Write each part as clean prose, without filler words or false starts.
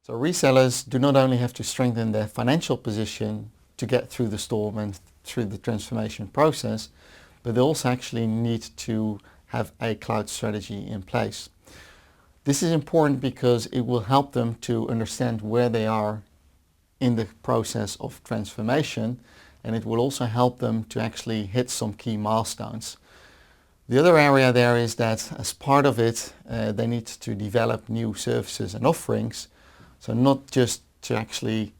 So resellers do not only have to strengthen their financial position to get through the storm and through the transformation process, but they also actually need to have a cloud strategy in place. This is important because it will help them to understand where they are in the process of transformation, and it will also help them to actually hit some key milestones. The other area there is that as part of it, they need to develop new services and offerings. So not just to actually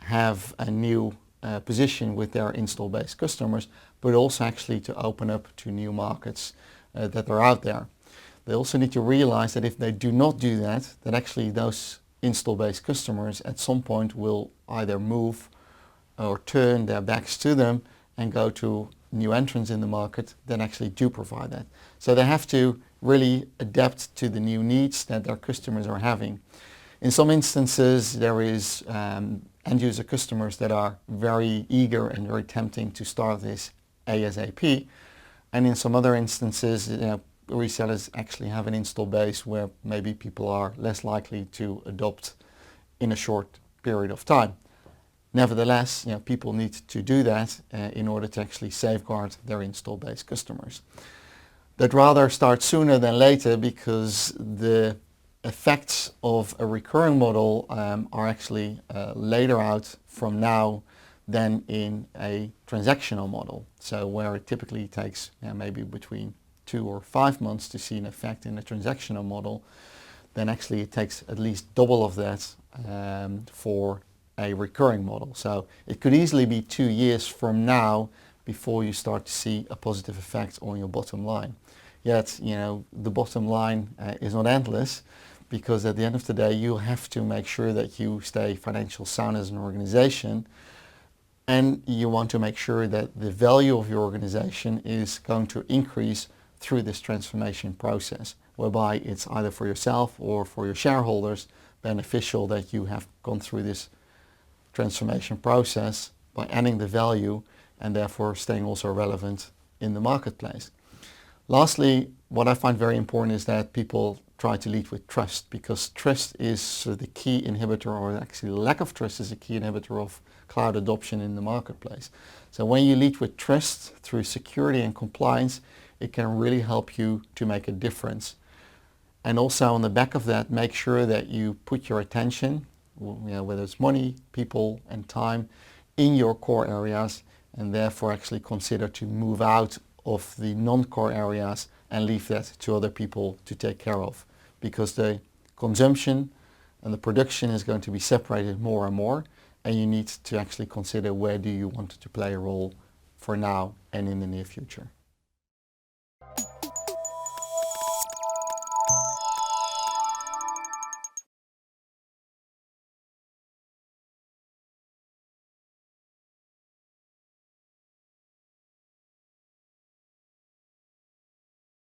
have a new position with their install base customers, but also actually to open up to new markets that are out there. They also need to realize that if they do not do that, that actually those install base customers at some point will either move or turn their backs to them and go to new entrants in the market that actually do provide that. So they have to really adapt to the new needs that their customers are having. In some instances, there is end user customers that are very eager and very tempting to start this ASAP. And in some other instances, resellers actually have an install base where maybe people are less likely to adopt in a short period of time. Nevertheless, people need to do that in order to actually safeguard their install base customers. They'd rather start sooner than later because the effects of a recurring model are actually later out from now than in a transactional model. So where it typically takes maybe between 2 or 5 months to see an effect in a transactional model, then actually it takes at least double of that for a recurring model. So it could easily be 2 years from now before you start to see a positive effect on your bottom line. Yet, the bottom line is not endless, because at the end of the day you have to make sure that you stay financially sound as an organization, and you want to make sure that the value of your organization is going to increase through this transformation process, whereby it's either for yourself or for your shareholders beneficial that you have gone through this transformation process by adding the value and therefore staying also relevant in the marketplace. Lastly, what I find very important is that people try to lead with trust, because trust is the key inhibitor, or actually lack of trust is a key inhibitor of cloud adoption in the marketplace. So when you lead with trust through security and compliance, it can really help you to make a difference. And also on the back of that, make sure that you put your attention, whether it's money, people and time, in your core areas, and therefore actually consider to move out of the non-core areas and leave that to other people to take care of, because the consumption and the production is going to be separated more and more, and you need to actually consider where do you want to play a role for now and in the near future.